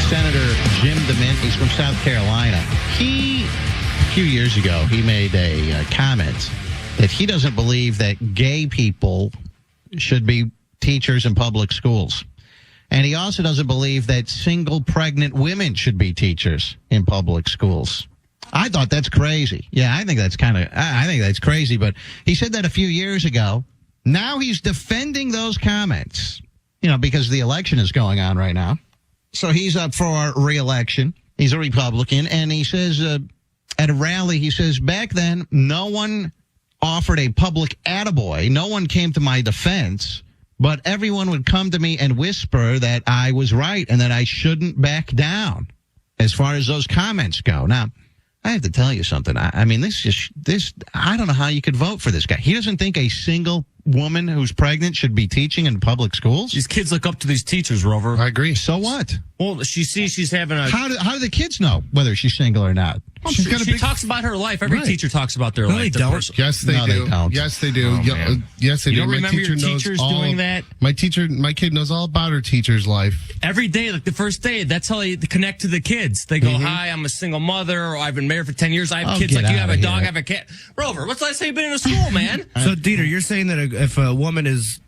Senator Jim DeMint, he's from South Carolina. A few years ago, he made a comment that he doesn't believe that gay people should be teachers in public schools. And he also doesn't believe that single pregnant women should be teachers in public schools. I thought that's crazy. Yeah, I think that's crazy. But he said that a few years ago. Now he's defending those comments, because the election is going on right now. So he's up for re-election. He's a Republican. And he says at a rally, he says, back then, no one offered a public attaboy. No one came to my defense. But everyone would come to me and whisper that I was right and that I shouldn't back down as far as those comments go. Now, I have to tell you something. I mean, I don't know how you could vote for this guy. He doesn't think a single woman who's pregnant should be teaching in public schools. These kids look up to these teachers, Rover. I agree. So what? Well, she sees she's having a... How do the kids know whether she's single or not? Well, she talks about her life. Every teacher talks about their life. They don't. Yes, they do. They don't. Yes, they do. Oh, yes, they do. You don't My remember teacher your knows teachers doing that? My kid knows all about her teacher's life. Every day, like the first day, that's how they connect to the kids. They go, hi, I'm a single mother, or I've been married for 10 years. I have kids like you have a dog, I have a cat. Rover, what's the last time you've been in a school, man? So, Dieter, you're saying that if a woman is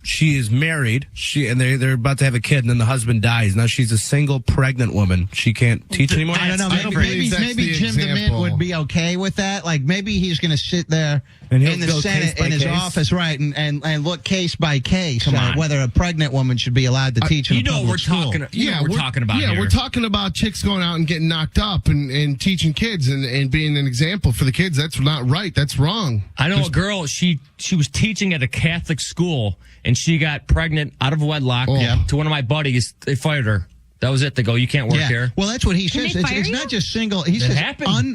married, and they're about to have a kid, and then the husband dies. Now she's a single pregnant woman. She can't teach anymore. I don't know. Maybe Jim DeMint would be okay with that. Like maybe he's going to sit there and in the Senate in his office, right, and look case by case whether a pregnant woman should be allowed to teach in a public school. We're talking about chicks going out and getting knocked up and teaching kids and being an example for the kids. That's not right. That's wrong. I know a girl. She was teaching at a Catholic school, and she got pregnant out of wedlock to one of my buddies. They fired her. That was it. They go, you can't work here. Well, that's what he says. It's not just single. He says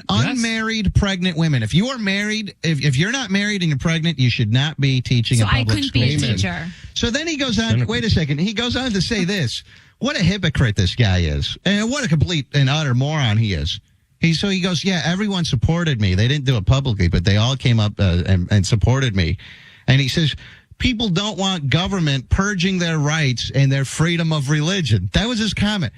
unmarried pregnant women. If you are married, if you're not married and you're pregnant, you should not be teaching in public school. So I couldn't be a teacher. So then he goes on. Wait a second. He goes on to say this. What a hypocrite this guy is. And what a complete and utter moron he is. So he goes, everyone supported me. They didn't do it publicly, but they all came up and supported me. And he says, people don't want government purging their rights and their freedom of religion. That was his comment.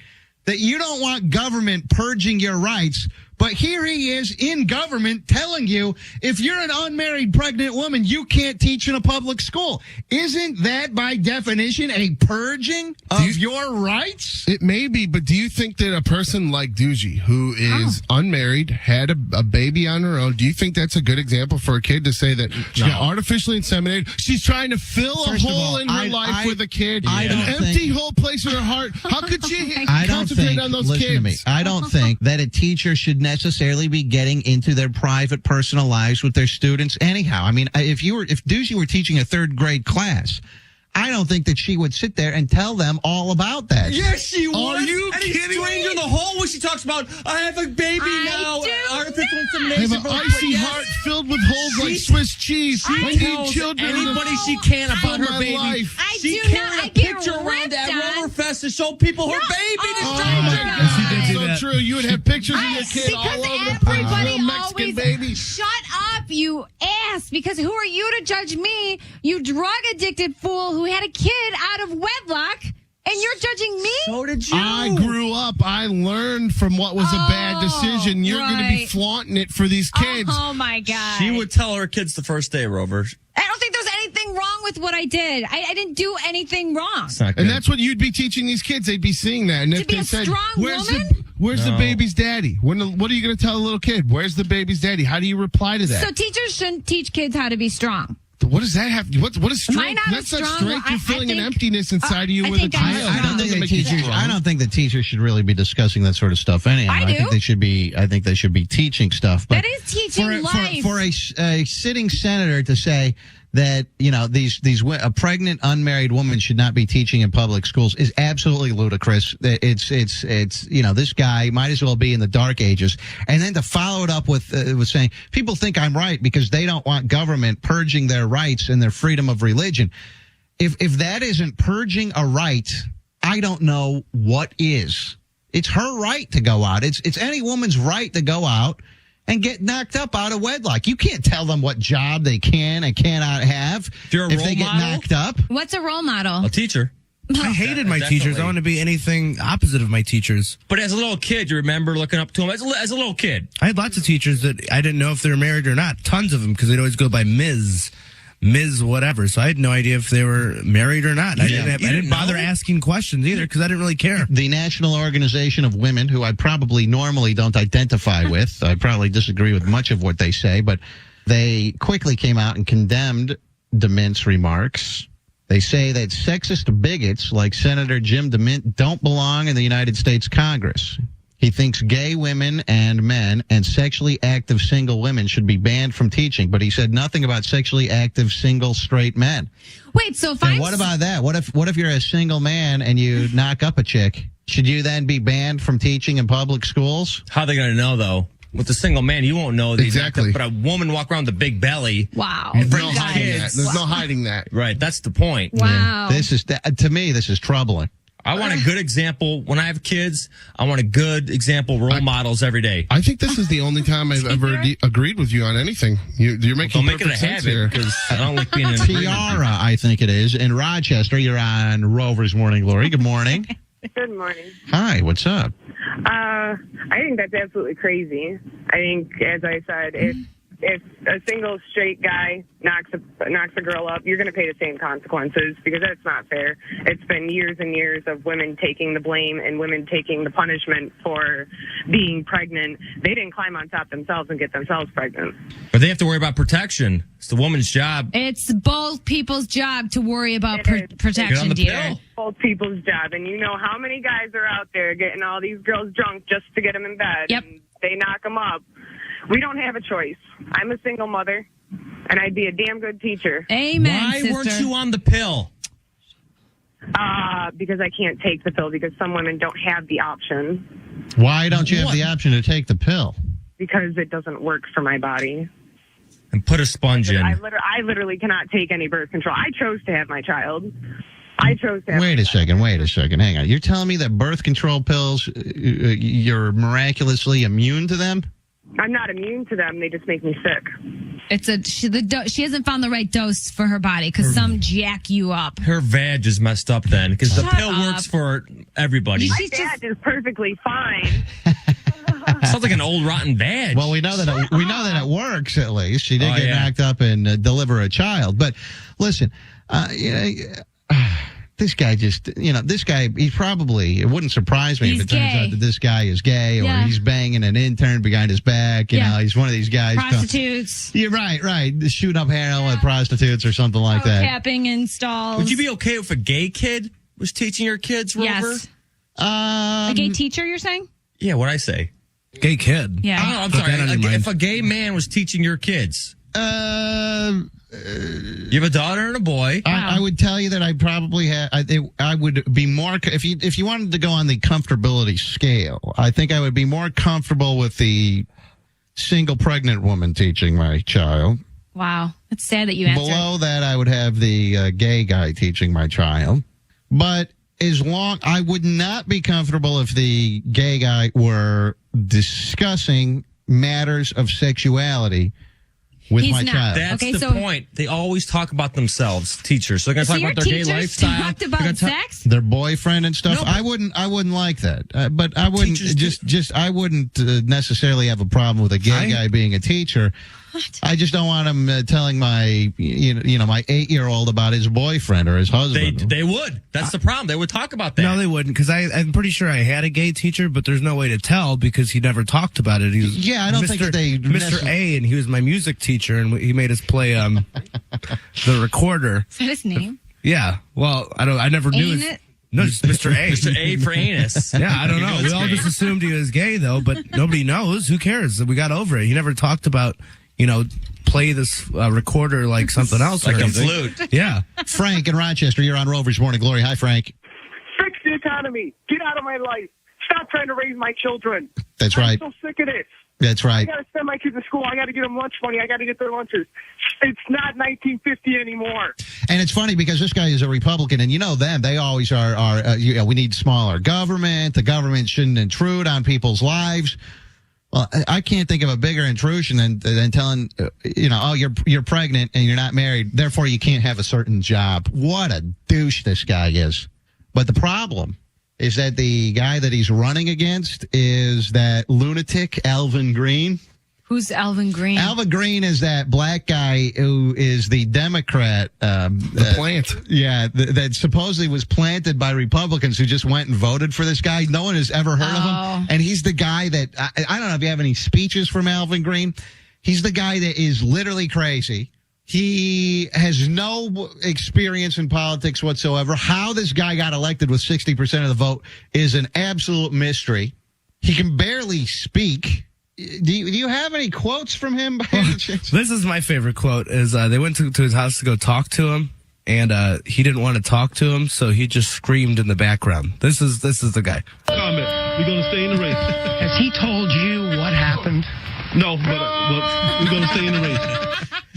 That you don't want government purging your rights, but here he is in government telling you if you're an unmarried pregnant woman, you can't teach in a public school. Isn't that by definition a purging of your rights? It may be, but do you think that a person like Doogie, who is unmarried, had a baby on her own, do you think that's a good example for a kid to say that she got artificially inseminated? She's trying to fill a hole in her life with a kid, an empty whole place in her heart. How could she concentrate on those kids? Listen to me. I don't think that a teacher should necessarily be getting into their private personal lives with their students anyhow. I mean, if Doogie were teaching a third grade class, I don't think that she would sit there and tell them all about that. Yes, she would. Are you kidding me? Stranger in the hole when she talks about, I have a baby now. Artificial insemination. I have an icy heart filled with holes like Swiss cheese. I need children. Anybody she can about her baby. Life. She carried a picture around at Roverfest to show people her baby to So strangers. true. You would have pictures of your kid all over the place. Everybody Mexican always baby. shut up, you ass. Because who are you to judge me, you drug addicted fool who had a kid out of wedlock, and you're judging me? So did you. I grew up. I learned from what was a bad decision. You're going to be flaunting it for these kids. Oh, my God. She would tell her kids the first day, Rover. I don't think there's anything wrong with what I did. I didn't do anything wrong. And that's what you'd be teaching these kids. They'd be seeing that. And To if be they a said, strong woman? Where's the baby's daddy? What are you going to tell a little kid? Where's the baby's daddy? How do you reply to that? So teachers shouldn't teach kids how to be strong. What does that have? What is strength? Am I not That's a not strong strength. one? You're feeling an think- emptiness inside of you I with a think I'm child. I don't think Doesn't the make you teachers. strong. I don't think the teachers should really be discussing that sort of stuff anyhow. I do. think they should be. I think they should be teaching stuff. But That is teaching life. For a sitting senator to say that a pregnant unmarried woman should not be teaching in public schools is absolutely ludicrous. It's this guy might as well be in the dark ages. And then to follow it up with saying people think I'm right because they don't want government purging their rights and their freedom of religion. If that isn't purging a right, I don't know what is. It's her right to go out. It's any woman's right to go out and get knocked up out of wedlock. You can't tell them what job they can and cannot have you're a if role they get model? knocked up. What's a role model? A teacher. I hated my teachers. I want to be anything opposite of my teachers. But as a little kid, you remember looking up to them as a little kid. I had lots of teachers that I didn't know if they were married or not. Tons of them, because they'd always go by Ms. whatever. So I had no idea if they were married or not. I didn't bother asking questions either, because I didn't really care. The National Organization of Women, who I probably normally don't identify with, I probably disagree with much of what they say, but they quickly came out and condemned DeMint's remarks. They say that sexist bigots like Senator Jim DeMint don't belong in the United States Congress. He thinks gay women and men and sexually active single women should be banned from teaching, but he said nothing about sexually active single straight men. Wait, so And what about that? What if you're a single man and you knock up a chick? Should you then be banned from teaching in public schools? How are they going to know, though? With a single man, you won't know. Exactly. But a woman walk around with a big belly. Wow. There's no hiding that. There's no hiding that. Right. That's the point. Wow. This is, to me, this is troubling. I want a good example. When I have kids, I want a good example role models every day. I think this is the only time I've ever agreed with you on anything. You're making Don't make it a perfect sense habit here. because I don't like being in agreement. Tiara, I think it is. In Rochester, you're on Rover's Morning Glory. Good morning. Good morning. Hi, what's up? I think that's absolutely crazy. I think, as I said, if a single straight guy knocks a girl up, you're going to pay the same consequences, because that's not fair. It's been years and years of women taking the blame and women taking the punishment for being pregnant. They didn't climb on top themselves and get themselves pregnant. But they have to worry about protection. It's the woman's job. It's both people's job to worry about It is. Get protection, on the dear. pill. Both people's job. And you know how many guys are out there getting all these girls drunk just to get them in bed. Yep. And they knock them up. We don't have a choice. I'm a single mother, and I'd be a damn good teacher. Amen, Why sister. weren't you on the pill? Because I can't take the pill, because some women don't have the option, Why don't you have the option to take the pill? because it doesn't work for my body. And put a sponge in. I literally cannot take any birth control. I chose to have my child. I chose to have Wait my a child. second. Hang on. You're telling me that birth control pills, you're miraculously immune to them? I'm not immune to them. They just make me sick. She hasn't found the right dose for her body, because some jack you up. Her vag is messed up then, because the Shut pill up. works for everybody. My She's dad is perfectly fine. Sounds like an old rotten vag. Well, we know that it works at least. She did Oh, get yeah. knocked up and deliver a child. But listen, this guy he probably, it wouldn't surprise me He's if it turns gay. out that this guy is gay, or Yeah. he's banging an intern behind his back. You know, he's one of these guys. Prostitutes. You're right. Shooting up heroin with prostitutes or something like that. Capping in stalls. Would you be okay if a gay kid was teaching your kids, Rover? Yes. A gay teacher, you're saying? Yeah, what'd I say? Gay kid. Yeah. Oh, I'm Put sorry. that on your mind. If a gay man was teaching your kids, you have a daughter and a boy. I would tell you that I probably I would be more, if you wanted to go on the comfortability scale, I think I would be more comfortable with the single pregnant woman teaching my child. Wow. It's sad that you answered. Below that, I would have the gay guy teaching my child. But I would not be comfortable if the gay guy were discussing matters of sexuality with He's my not. child. That's Okay, the so- point. They always talk about themselves, teachers. So they're going to So talk your about their gay teachers lifestyle. talked They're about gonna talk- sex? Their boyfriend and stuff. No, but- I wouldn't like that. But I wouldn't Teachers I wouldn't necessarily have a problem with a gay guy being a teacher. I just don't want him telling my my 8-year-old about his boyfriend or his husband. They would. That's the problem. They would talk about that. No, they wouldn't, because I'm pretty sure I had a gay teacher, but there's no way to tell because he never talked about it. He was Yeah, I don't think that they Mr. A, and he was my music teacher, and he made us play the recorder. Is that his name? Yeah, well, I never knew. Ain't his, it? No, just Mr. A. Mr. A for anus. Yeah, I don't know. You We it's all gay. just assumed he was gay, though, but nobody knows. Who cares? We got over it. He never talked about, play this recorder like something else. Like or a anything. flute. Yeah. Frank in Rochester, you're on Rover's Morning Glory. Hi, Frank. Fix the economy. Get out of my life. Stop trying to raise my children. That's right. I'm so sick of this. That's I right. got to send my kids to school. I got to get them lunch money. I got to get their lunches. It's not 1950 anymore. And it's funny because this guy is a Republican, and them. They always are we need smaller government. The government shouldn't intrude on people's lives. Well, I can't think of a bigger intrusion than telling, you're pregnant and you're not married, therefore you can't have a certain job. What a douche this guy is. But the problem is that the guy that he's running against is that lunatic, Alvin Green. Who's Alvin Green? Alvin Green is that black guy who is the Democrat. The plant. Yeah, that supposedly was planted by Republicans who just went and voted for this guy. No one has ever heard of him. And he's the guy that, I don't know if you have any speeches from Alvin Green. He's the guy that is literally crazy. He has no experience in politics whatsoever. How this guy got elected with 60% of the vote is an absolute mystery. He can barely speak. Do you have any quotes from him by any chance? This is my favorite quote. Is they went to his house to go talk to him, and he didn't want to talk to him, so he just screamed in the background. This is the guy. Comment. We're going to stay in the race. Has he told you what happened? No, but we're going to stay in the race.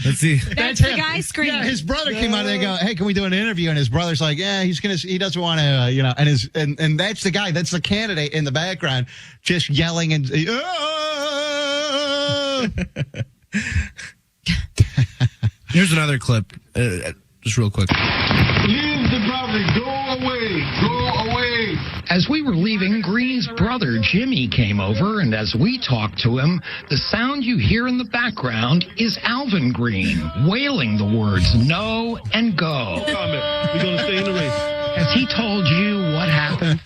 Let's see. That's the guy screaming. Yeah, his brother came out and they go, "Hey, can we do an interview?" And his brother's like, "Yeah, he doesn't want to, and that's the guy, that's the candidate in the background, just yelling and. Here's another clip, just real quick. Leave the property. Go away. Go away. As we were leaving, Green's brother, Jimmy, came over, and as we talked to him, the sound you hear in the background is Alvin Green wailing the words no and go. Comment. We're going to stay in the race. Has he told you what happened?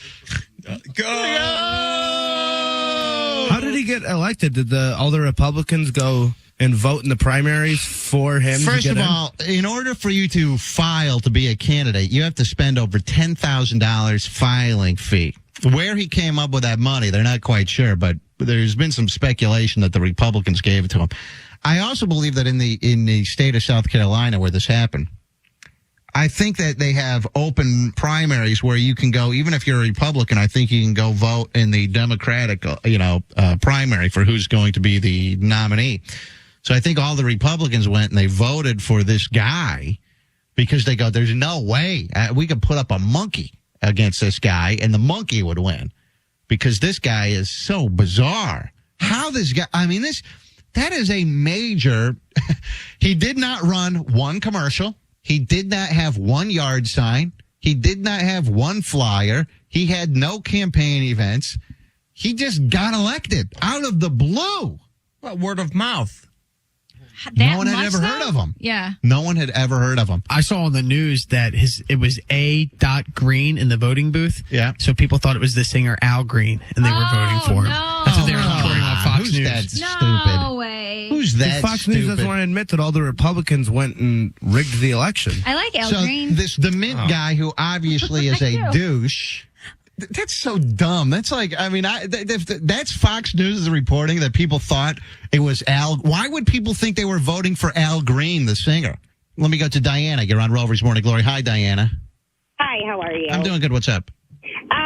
How did he get elected? Did all the Republicans go and vote in the primaries for him? First of all, in order for you to file to be a candidate, you have to spend over $10,000 filing fee. Where he came up with that money, they're not quite sure, but there's been some speculation that the Republicans gave it to him. I also believe that in the state of South Carolina where this happened, I think that they have open primaries where you can go, even if you're a Republican, I think you can go vote in the Democratic, primary for who's going to be the nominee. So I think all the Republicans went and they voted for this guy because they go, there's no way we could put up a monkey against this guy and the monkey would win because this guy is so bizarre. How this guy, that is a major, he did not run one commercial. He did not have one yard sign. He did not have one flyer. He had no campaign events. He just got elected out of the blue. Well, word of mouth. No one had ever heard of him. Yeah. No one had ever heard of him. I saw on the news that it was A. Green in the voting booth. Yeah. So people thought it was the singer Al Green, and they were voting for him. No. That's what they were reporting on Fox Who's News. that stupid? No way. Who's that Fox stupid? News doesn't want to admit that all the Republicans went and rigged the election. I like Al So Green. this DeMint guy who obviously is a douche. That's so dumb. That's like, that's Fox News is reporting that people thought it was Al. Why would people think they were voting for Al Green, the singer? Let me go to Diana. You're on Rover's Morning Glory. Hi, Diana. Hi, how are you? I'm doing good. What's up?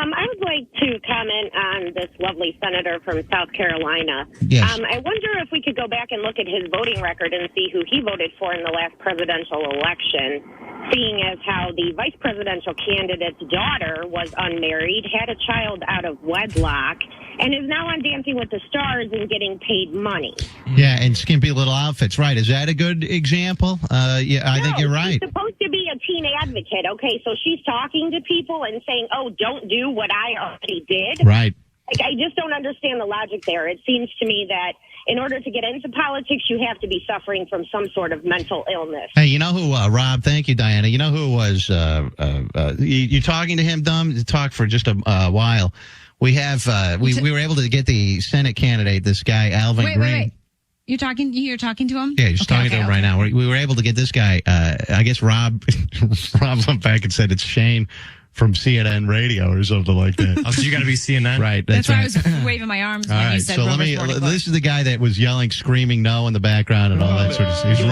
I would like to comment on this lovely senator from South Carolina. Yes. I wonder if we could go back and look at his voting record and see who he voted for in the last presidential election, seeing as how the vice presidential candidate's daughter was unmarried, had a child out of wedlock, and is now on Dancing with the Stars and getting paid money. Yeah, and skimpy little outfits. Right. Is that a good example? I think you're right. She's supposed to be a teen advocate, okay? So she's talking to people and saying, oh, don't do what I already did. Right. I just don't understand the logic there. It seems to me that in order to get into politics, you have to be suffering from some sort of mental illness. Hey, you know who, Rob? Thank you, Diana. You know who it was? You talking to him, Dumb? Talk for just a while. We have we were able to get the Senate candidate, this guy Alvin Green. Wait. You're talking to him? Yeah, just talking to him right now. We were able to get this guy. I guess Rob went back and said it's Shane from CNN Radio or something like that. Oh, so you got to be CNN, right? That's right. why I was waving my arms when you said. So this is the guy that was yelling, screaming "no" in the background and all that sort of stuff. He's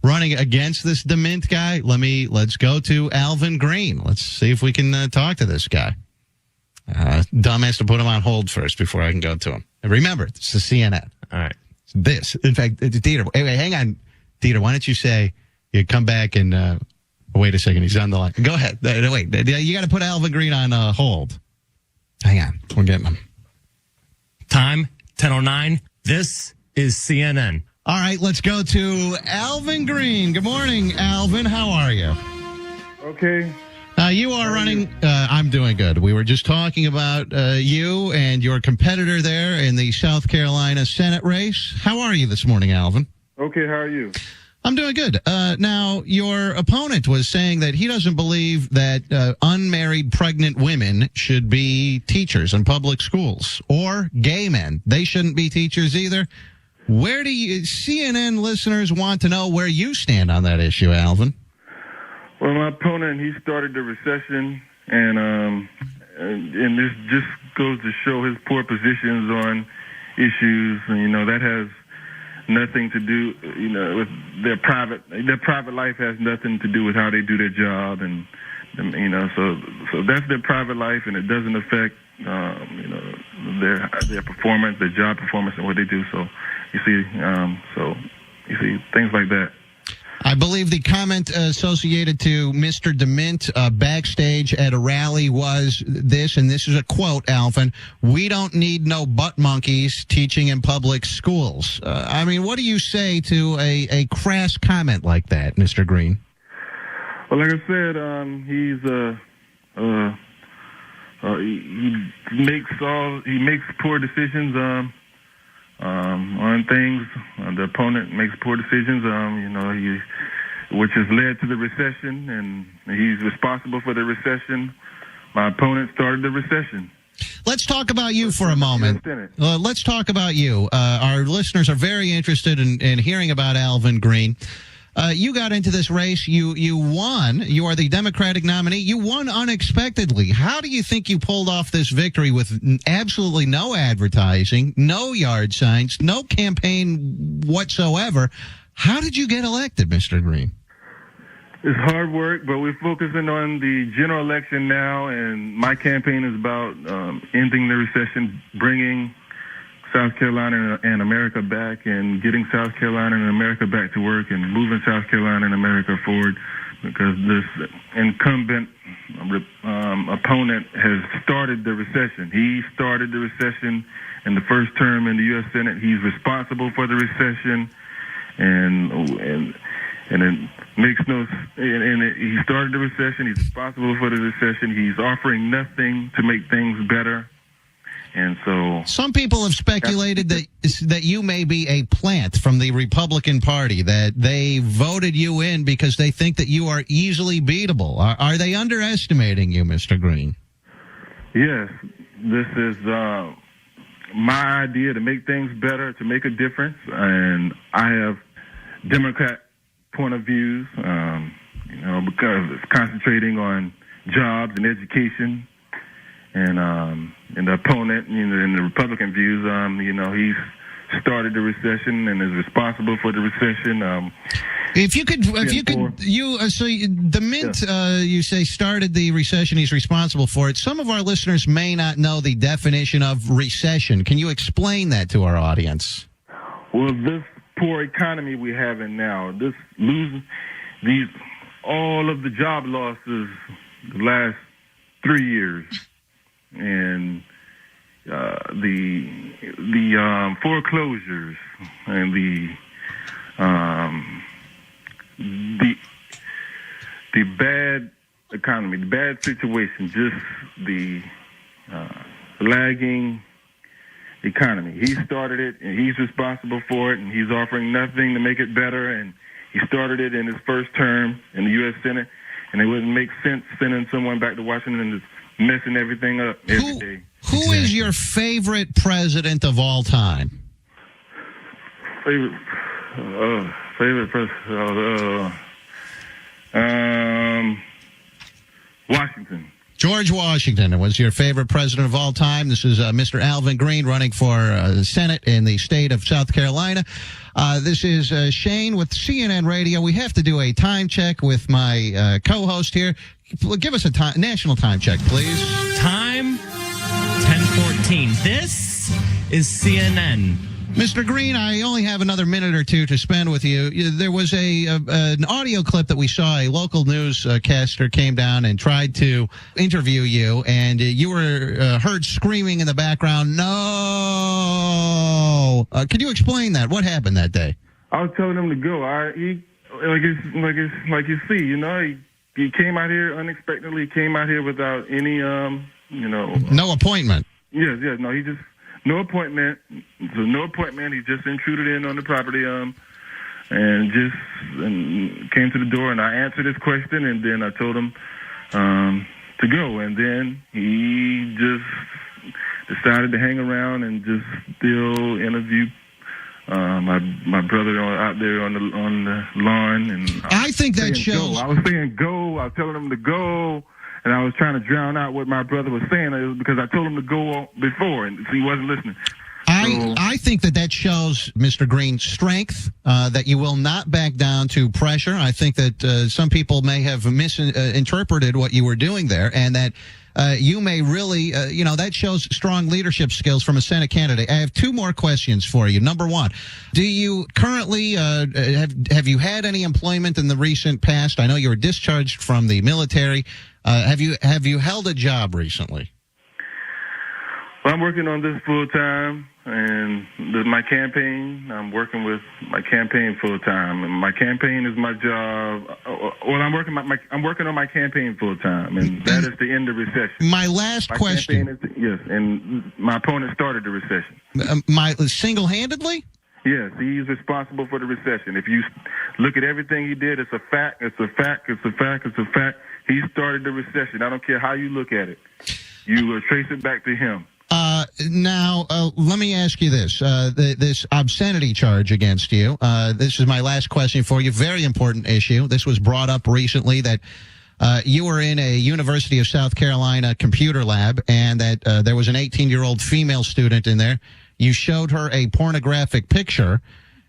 running against this DeMint guy. Let's go to Alvin Green. Let's see if we can talk to this guy. Dumb has to put him on hold first before I can go to him. And remember, this is CNN. All right. This, in fact, Dieter. Wait, hang on, Dieter. Why don't you say you come back and wait a second? He's on the line. Go ahead. Wait, you got to put Alvin Green on hold. Hang on, we're getting him. Time 10:09. This is CNN. All right, let's go to Alvin Green. Good morning, Alvin. How are you? Okay. You are running. I'm doing good. We were just talking about you and your competitor there in the South Carolina Senate race. How are you this morning, Alvin? Okay, how are you? I'm doing good. Now, your opponent was saying that he doesn't believe that unmarried pregnant women should be teachers in public schools, or gay men. They shouldn't be teachers either. Where do you CNN listeners want to know where you stand on that issue, Alvin? Well, my opponent, he started the recession, and this just goes to show his poor positions on issues, and, that has nothing to do, with their private life has nothing to do with how they do their job, and, so that's their private life, and it doesn't affect, their performance, their job performance, and what they do. So, you see things like that. I believe the comment associated to Mr. DeMint backstage at a rally was this, and this is a quote, Alvin: "We don't need no butt monkeys teaching in public schools." What do you say to a crass comment like that, Mr. Green? Well, like I said, he makes poor decisions on things. The opponent makes poor decisions, which has led to the recession, and he's responsible for the recession. My opponent started the recession. Let's talk about you for a moment. Let's talk about you. Our listeners are very interested in hearing about Alvin Green. You got into this race. You won. You are the Democratic nominee. You won unexpectedly. How do you think you pulled off this victory with absolutely no advertising, no yard signs, no campaign whatsoever? How did you get elected, Mr. Green? It's hard work, but we're focusing on the general election now, and my campaign is about ending the recession, bringing South Carolina and America back, and getting South Carolina and America back to work, and moving South Carolina and America forward, because this incumbent opponent has started the recession. He started the recession in the first term in the U.S. Senate. He's responsible for the recession, and it makes he started the recession. He's responsible for the recession. He's offering nothing to make things better. And so some people have speculated that you may be a plant from the Republican Party, that they voted you in because they think that you are easily beatable. Are they underestimating you, Mr. Green? Yes. This is my idea to make things better, to make a difference. And I have Democrat point of views, because it's concentrating on jobs and education. And the opponent, in the Republican views, he's started the recession and is responsible for the recession. You say started the recession, he's responsible for it. Some of our listeners may not know the definition of recession. Can you explain that to our audience? Well, this poor economy we're having now, all of the job losses the last 3 years. And the foreclosures and the bad economy, the bad situation, just the lagging economy. He started it, and he's responsible for it, and he's offering nothing to make it better. And he started it in his first term in the U.S. Senate, and it wouldn't make sense sending someone back to Washington and messing everything up every day. Who is your favorite president of all time? Favorite president? Washington. George Washington was your favorite president of all time. This is Mr. Alvin Green running for the Senate in the state of South Carolina. This is Shane with CNN Radio. We have to do a time check with my co-host here. Give us a national time check, please. Time, 10:14. This is CNN. Mr. Green, I only have another minute or two to spend with you. There was an audio clip that we saw. A local newscaster came down and tried to interview you, and you were heard screaming in the background, "No!" Could you explain that? What happened that day? I was telling him to go. Like you see, he he came out here unexpectedly. He came out here without any, no appointment. Yes. No, he just no appointment. So no appointment. He just intruded in on the property, and came to the door, and I answered his question, and then I told him to go, and then he just decided to hang around and just still interview my brother out there on the lawn, and I think that shows. Go. I was saying go. I was telling him to go, and I was trying to drown out what my brother was saying because I told him to go before, and he wasn't listening. I think that shows, Mr. Green, strength, that you will not back down to pressure. I think that some people may have misinterpreted what you were doing there, and that you may really, that shows strong leadership skills from a Senate candidate. I have two more questions for you. Number one, do you currently, have you had any employment in the recent past? I know you were discharged from the military. Have you held a job recently? Well, I'm working on this full time, and my campaign. I'm working with my campaign full time, and my campaign is my job. Well, I'm working on my campaign full time, and that is to end the recession. My last question. Yes, and my opponent started the recession. Single-handedly? Yes, he's responsible for the recession. If you look at everything he did, it's a fact. It's a fact. It's a fact. It's a fact. He started the recession. I don't care how you look at it. You will trace it back to him. Now, let me ask you this. This obscenity charge against you, this is my last question for you. Very important issue. This was brought up recently that you were in a University of South Carolina computer lab and that there was an 18-year-old female student in there. You showed her a pornographic picture,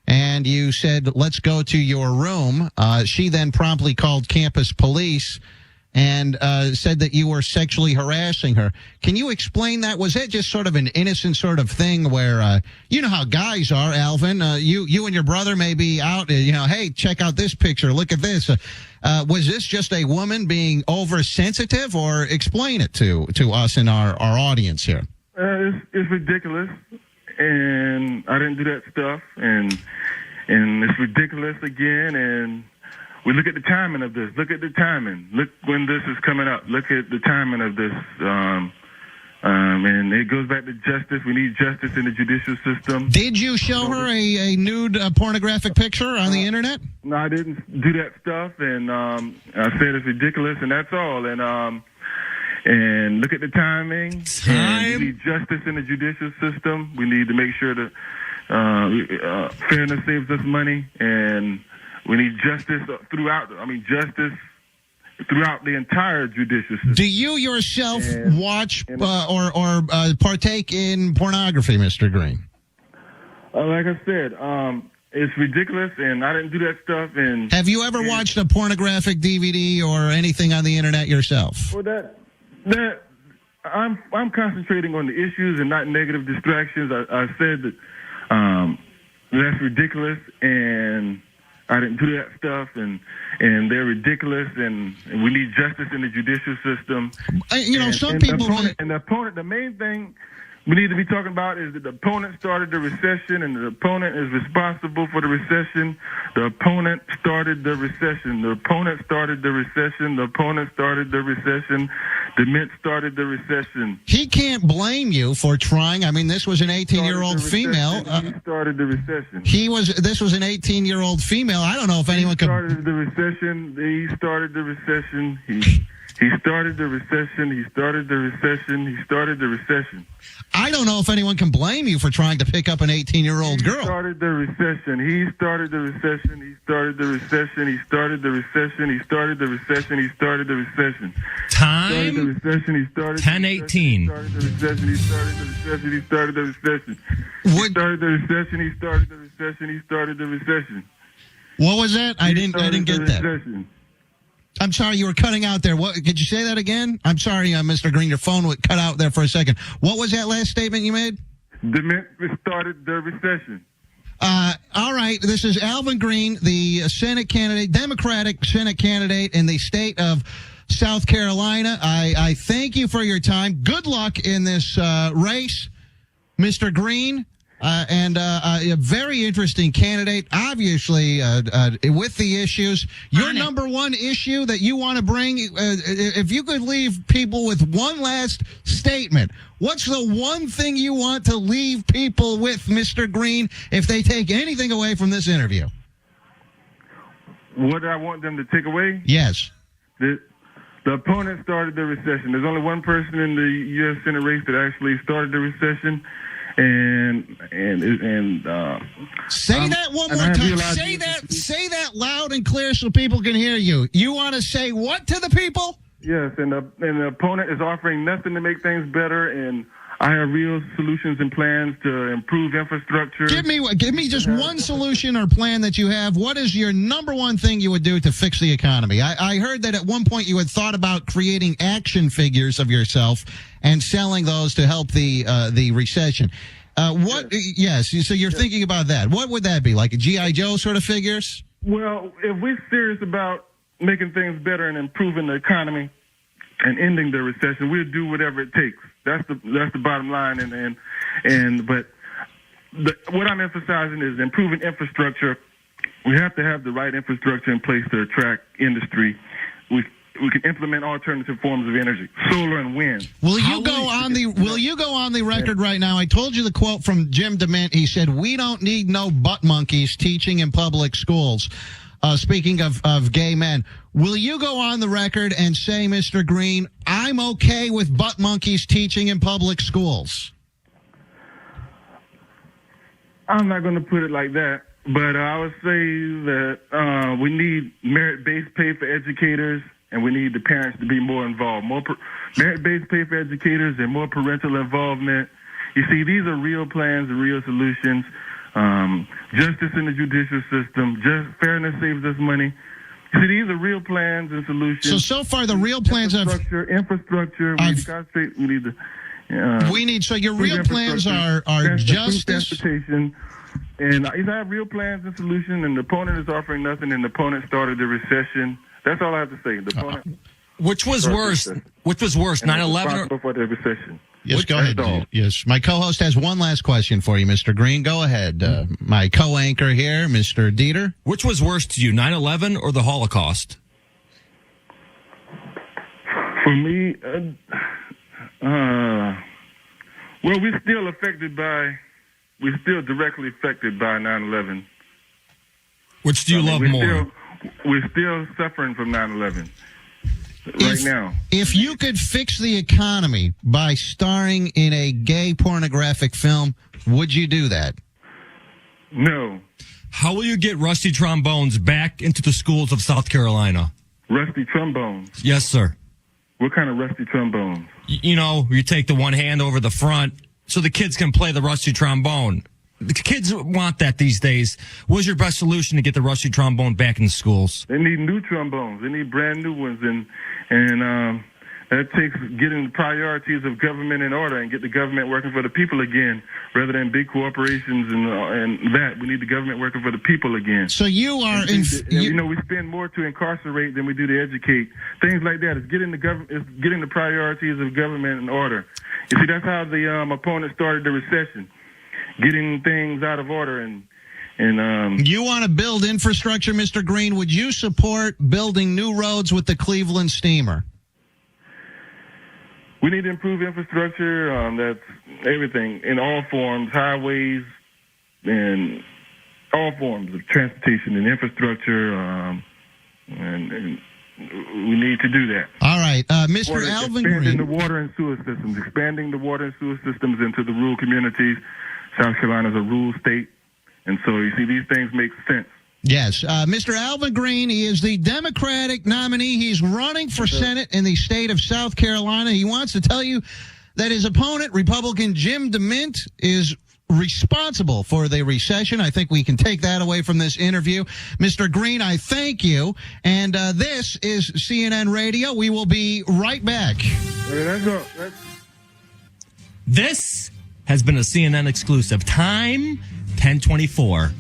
and you said, let's go to your room. She then promptly called campus police and said that you were sexually harassing her. Can you explain that? Was that just sort of an innocent sort of thing where, you know how guys are, Alvin? You and your brother may be out, hey, check out this picture. Look at this. Was this just a woman being oversensitive, or explain it to us and our audience here? It's ridiculous, and I didn't do that stuff, and it's ridiculous again, and we look at the timing of this. Look at the timing. Look when this is coming up. Look at the timing of this. And it goes back to justice. We need justice in the judicial system. Did you show her a nude pornographic picture on the internet? No, I didn't do that stuff. And I said it's ridiculous, and that's all. And look at the timing. And we need justice in the judicial system. We need to make sure that fairness saves us money, and we need justice throughout the entire judicial system. Do you yourself watch or partake in pornography, Mr. Green? Like I said, it's ridiculous, and I didn't do that stuff. And have you ever watched a pornographic DVD or anything on the internet yourself? Well, that I'm concentrating on the issues and not negative distractions. I said that that's ridiculous, and I didn't do that stuff, and they're ridiculous, and we need justice in the judicial system. The main thing we need to be talking about is that the opponent started the recession, and the opponent is responsible for the recession. The opponent started the recession. The opponent started the recession. The opponent started the recession. The Mint started the recession. He can't blame you for trying. I mean, this was an 18-year-old female. He started the recession. This was an 18-year-old female. I don't know if anyone could. He started the recession. He started the recession. He started the recession. He started the recession. He started the recession. I don't know if anyone can blame you for trying to pick up an 18-year-old girl. He started the recession. He started the recession. He started the recession. He started the recession. He started the recession. He started the recession. Time. He started the recession. He started 10:18. He started the recession. He started the recession. He started the recession. He started the recession. He started the recession. He started the recession. What was that? I didn't get that. I'm sorry, you were cutting out there. What? Could you say that again? I'm sorry, Mr. Green, your phone would cut out there for a second. What was that last statement you made? The Mint started the recession. All right, this is Alvin Green, the Senate candidate, Democratic Senate candidate in the state of South Carolina. I thank you for your time. Good luck in this race, Mr. Green. and a very interesting candidate. Obviously, with the issues, your number one issue that you want to bring, if you could leave people with one last statement, what's the one thing you want to leave people with, Mr. Green, if they take anything away from this interview? What I want them to take away? Yes. The opponent started the recession. There's only one person in the U.S. Senate race that actually started the recession. Say that one more time. Say that loud and clear so people can hear you. You want to say what to the people? Yes, and the opponent is offering nothing to make things better, and I have real solutions and plans to improve infrastructure. Give me just one solution or plan that you have. What is your number one thing you would do to fix the economy? I heard that at one point you had thought about creating action figures of yourself and selling those to help the recession. Yes, so you're thinking about that. What would that be, like a G.I. Joe sort of figures? Well, if we're serious about making things better and improving the economy and ending the recession, we'll do whatever it takes. That's the bottom line. But what I'm emphasizing is improving infrastructure. We have to have the right infrastructure in place to attract industry. We can implement alternative forms of energy, solar and wind. Will you go on the record right now? I told you the quote from Jim DeMint. He said, "We don't need no butt monkeys teaching in public schools." Speaking of gay men, will you go on the record and say, Mr. Green, I'm okay with butt monkeys teaching in public schools? I'm not going to put it like that, but I would say that we need merit-based pay for educators, and we need the parents to be more involved. More merit-based pay for educators and more parental involvement. You see, these are real plans and real solutions. Justice in the judicial system, fairness saves us money. You see, these are real plans and solutions. So far, the real plans infrastructure. We need to concentrate. We need so your real plans are justice, transportation, and I have real plans and solutions. And the opponent is offering nothing, and the opponent started the recession. That's all I have to say. The opponent. Which was worse? Which was worse, 9/11 or the recession? Yes, go ahead. Yes, my co-host has one last question for you, Mr. Green. Go ahead. My co-anchor here, Mr. Dieter. Which was worse to you, 9/11 or the Holocaust? For me, well, we're still directly affected by 9/11. Which do you love more? We're still suffering from 9/11. Right now. If you could fix the economy by starring in a gay pornographic film, would you do that? No. How will you get rusty trombones back into the schools of South Carolina? Rusty trombones? Yes, sir. What kind of rusty trombones? You take the one hand over the front so the kids can play the rusty trombone. The kids want that these days. What's your best solution to get the rusty trombone back in the schools? They need new trombones. They need brand new ones, and that takes getting the priorities of government in order and get the government working for the people again, rather than big corporations and that. We need the government working for the people again. So you are we spend more to incarcerate than we do to educate. Things like that. It's getting the priorities of government in order. You see, that's how the opponent started the recession. Getting things out of order and you want to build infrastructure, Mr. Green. Would you support building new roads with the Cleveland Steamer? We need to improve infrastructure. That's everything in all forms, highways and all forms of transportation and infrastructure. And we need to do that. All right, Mr. Alvin Green. Expanding the water and sewer systems into the rural communities. South Carolina is a rural state, and so you see these things make sense. Yes. Mr. Alvin Green, he is the Democratic nominee. He's running for Senate in the state of South Carolina. He wants to tell you that his opponent, Republican Jim DeMint, is responsible for the recession. I think we can take that away from this interview. Mr. Green, I thank you. And this is CNN Radio. We will be right back. This has been a CNN exclusive. Time 10:24.